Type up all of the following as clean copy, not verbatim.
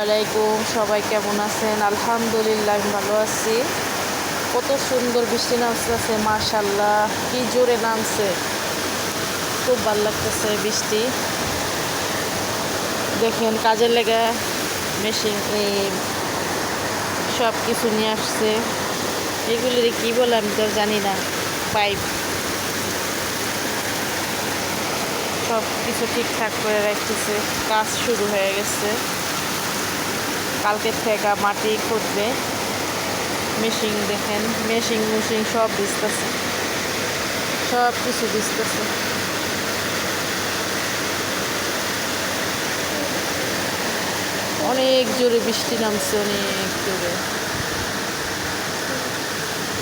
আলাইকুম, সবাই কেমন আছেন? আলহামদুলিল্লাহ আমি ভালো আছি। কত সুন্দর বৃষ্টি নামতেছে, মাশাআল্লাহ কি জোরে নামছে। খুব ভালো লাগতেছে বৃষ্টি। দেখেন কাজের লেগে মেশিন সব কিছু নিয়ে আসছে। এগুলির কি বলে আমি তো জানি না। পাইপ সব কিছু ঠিকঠাক করে রাখতেছে। কাজ শুরু হয়ে গেছে। কালকের থেকে মাটি খুঁড়বে। মেশিন দেখেন, মেশিন সব ভিজতেছে, সব কিছু ভিজতেছে। অনেক জোরে বৃষ্টি নামছে, অনেক জোরে।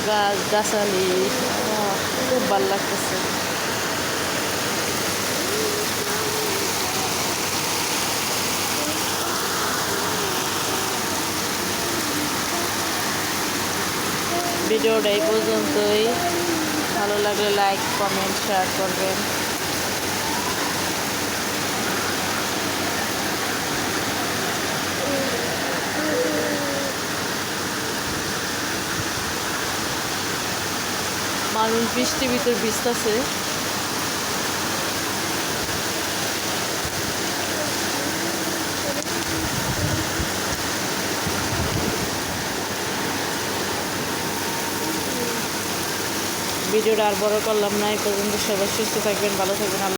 গাছ গাছালি খুব ভালো লাগতেছে। ভিডিওটা এই পর্যন্তই। ভালো লাগলে লাইক, কমেন্ট, শেয়ার করবেন। মানুষ বৃষ্টির ভিতর ভিজতেছে। ভিডিওটা আর বড় করলাম না। এই পর্যন্ত সবাই সুস্থ থাকবেন, ভালো থাকবেন।